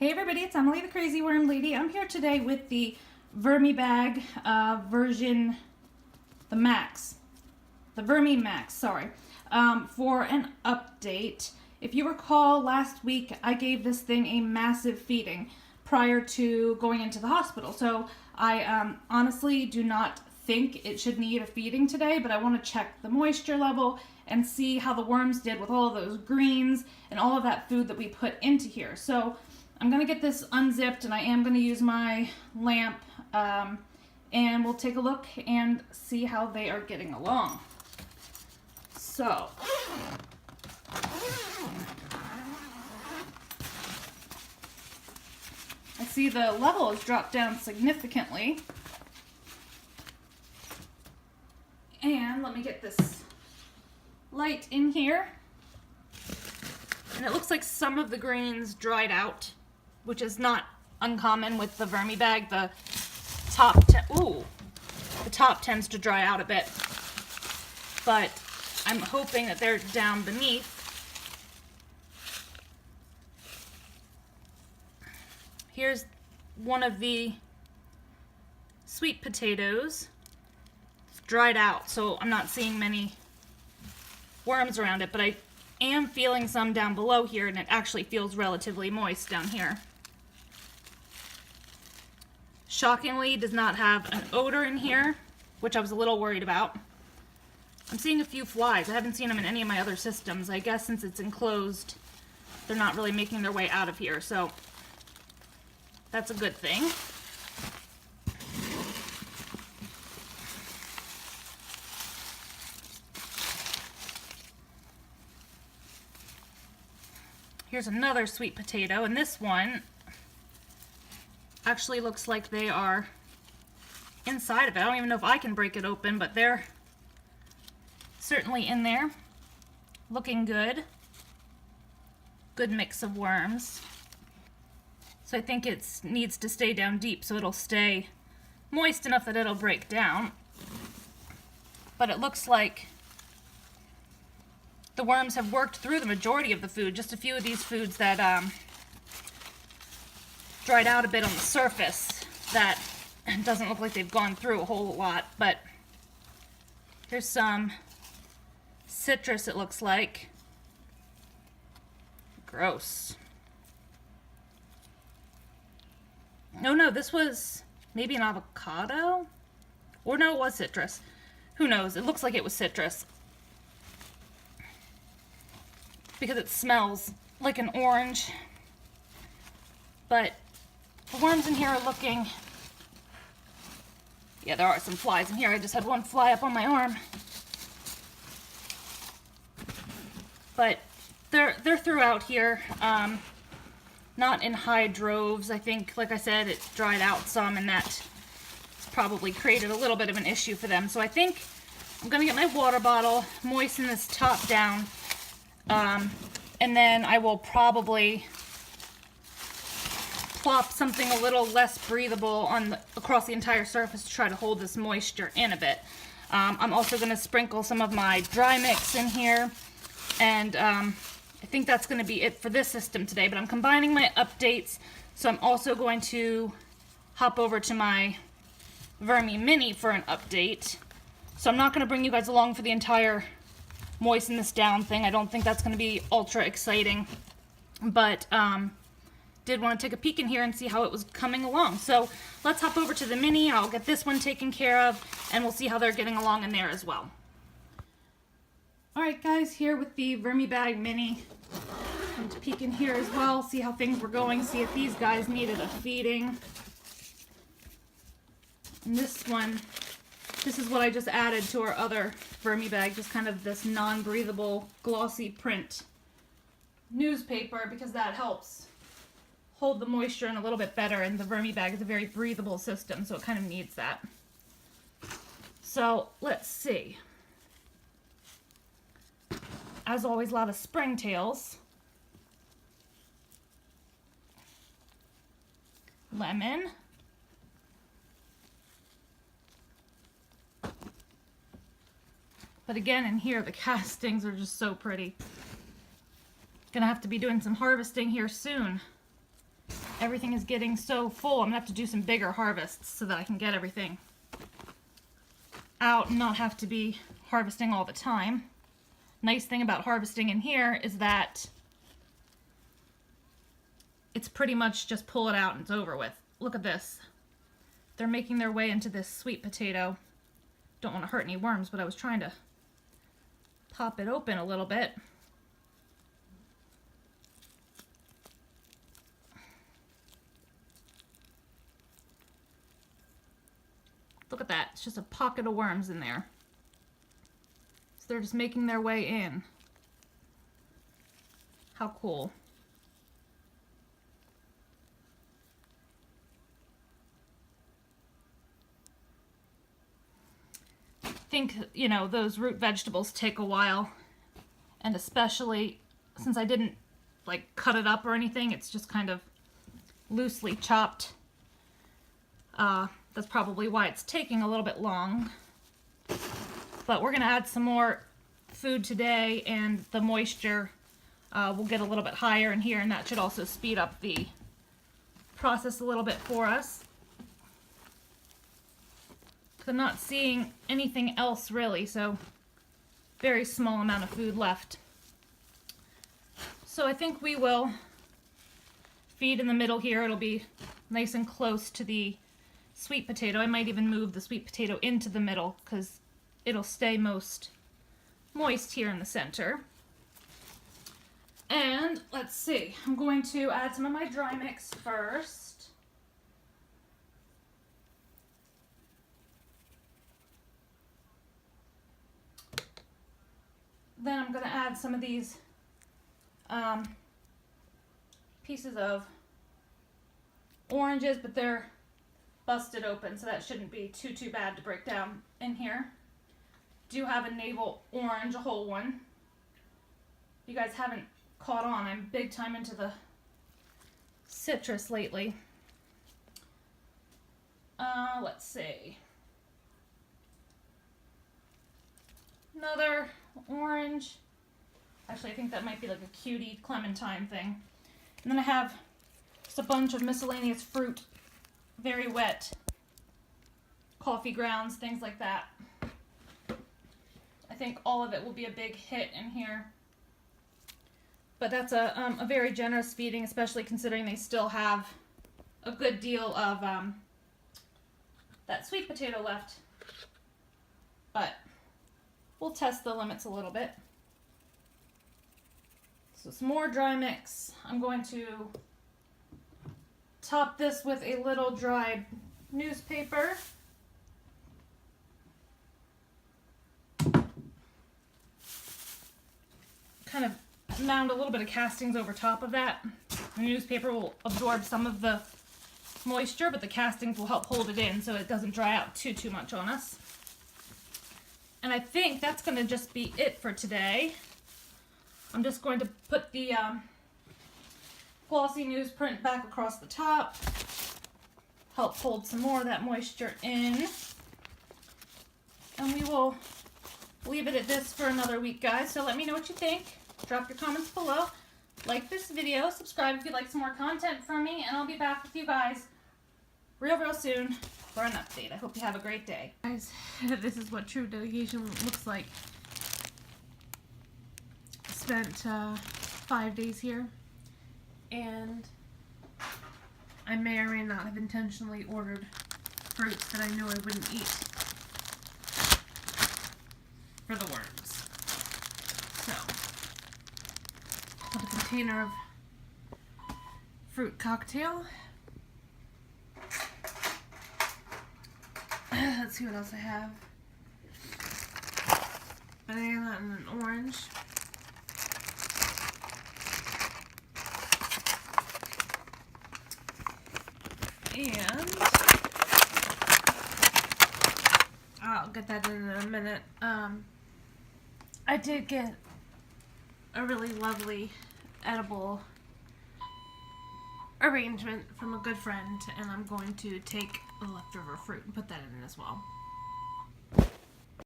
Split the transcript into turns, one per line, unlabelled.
Hey everybody, it's Emily the Crazy Worm Lady. I'm here today with the Vermi Bag version, the Max, the Vermi-Max, sorry, for an update. If you recall, last week I gave this thing a massive feeding prior to going into the hospital. So I honestly do not think it should need a feeding today, but I want to check the moisture level and see how the worms did with all of those greens and all of that food that we put into here. So I'm going to get this unzipped, and I am going to use my lamp, and we'll take a look and see how they are getting along. So, I see the level has dropped down significantly. And let me get this light in here. And it looks like some of the greens dried out, which is not uncommon with the Vermi bag. The top tends to dry out a bit, but I'm hoping that they're down beneath. Here's one of the sweet potatoes. It's dried out, so I'm not seeing many worms around it, but I am feeling some down below here, and it actually feels relatively moist down here. Shockingly, does not have an odor in here, which I was a little worried about. I'm seeing a few flies. I haven't seen them in any of my other systems. I guess since it's enclosed, they're not really making their way out of here, so that's a good thing. Here's another sweet potato, and this one actually looks like they are inside of it. I don't even know if I can break it open, but they're certainly in there. Looking good. Good mix of worms. So I think it needs to stay down deep so it'll stay moist enough that it'll break down. But it looks like the worms have worked through the majority of the food. Just a few of these foods that dried out a bit on the surface that doesn't look like they've gone through a whole lot. But here's some citrus, it looks like. Gross. No, this was maybe an avocado? Or no, it was citrus. Who knows? It looks like it was citrus, because it smells like an orange. But the worms in here are looking... Yeah, there are some flies in here. I just had one fly up on my arm. But they're throughout here. Not in high droves. I think, like I said, it dried out some, and that probably created a little bit of an issue for them. So I think I'm going to get my water bottle, moisten this top down, and then I will probably plop something a little less breathable across the entire surface to try to hold this moisture in a bit. I'm also going to sprinkle some of my dry mix in here, and I think that's going to be it for this system today, but I'm combining my updates, so I'm also going to hop over to my Vermi-Mini for an update. So I'm not going to bring you guys along for the entire moisten this down thing. I don't think that's going to be ultra exciting, but did want to take a peek in here and see how it was coming along. So let's hop over to the Mini. I'll get this one taken care of, and we'll see how they're getting along in there as well. Alright guys, here with the Vermi Bag Mini. I'm to peek in here as well, see how things were going, see if these guys needed a feeding. And this one, this is what I just added to our other Vermi bag, just kind of this non-breathable glossy print newspaper, because that helps hold the moisture in a little bit better, and the Vermi bag is a very breathable system, so it kind of needs that. So let's see. As always, a lot of springtails. Lemon. But again, in here, the castings are just so pretty. Gonna have to be doing some harvesting here soon. everything is getting so full. I'm gonna have to do some bigger harvests so that I can get everything out and not have to be harvesting all the time. Nice thing about harvesting in here is that it's pretty much just pull it out and it's over with. Look at this. They're making their way into this sweet potato. Don't want to hurt any worms, but I was trying to pop it open a little bit. Look at that. It's just a pocket of worms in there. So they're just making their way in. How cool. I think, you know, those root vegetables take a while. And especially since I didn't like cut it up or anything, it's just kind of loosely chopped. That's probably why it's taking a little bit long. But we're going to add some more food today, and the moisture will get a little bit higher in here, and that should also speed up the process a little bit for us. I'm not seeing anything else really, so very small amount of food left. So I think we will feed in the middle here. It'll be nice and close to the sweet potato. I might even move the sweet potato into the middle because it'll stay most moist here in the center. And let's see, I'm going to add some of my dry mix first. Then I'm going to add some of these pieces of oranges, but they're busted open, so that shouldn't be too bad to break down in here. Do have a navel orange, a whole one. You guys haven't caught on, I'm big time into the citrus lately. Let's see. Another orange. Actually, I think that might be like a cutie clementine thing. And then I have just a bunch of miscellaneous fruit, very wet, coffee grounds, things like that. I think all of it will be a big hit in here. But that's a very generous feeding, especially considering they still have a good deal of that sweet potato left. But we'll test the limits a little bit. So some more dry mix. I'm going to top this with a little dried newspaper. Kind of mound a little bit of castings over top of that. The newspaper will absorb some of the moisture, but the castings will help hold it in so it doesn't dry out too much on us. And I think that's going to just be it for today. I'm just going to put the glossy newsprint back across the top, help hold some more of that moisture in. And we will leave it at this for another week, guys. So let me know what you think. Drop your comments below. Like this video, subscribe if you'd like some more content from me, and I'll be back with you guys real soon for an update. I hope you have a great day. Guys, this is what true dedication looks like. I spent 5 days here, and I may or may not have intentionally ordered fruits that I knew I wouldn't eat for the worms. So, put a container of fruit cocktail. Let's see what else I have. Banana and an orange. And I'll get that in a minute. I did get a really lovely edible arrangement from a good friend, and I'm going to take the leftover fruit and put that in as well.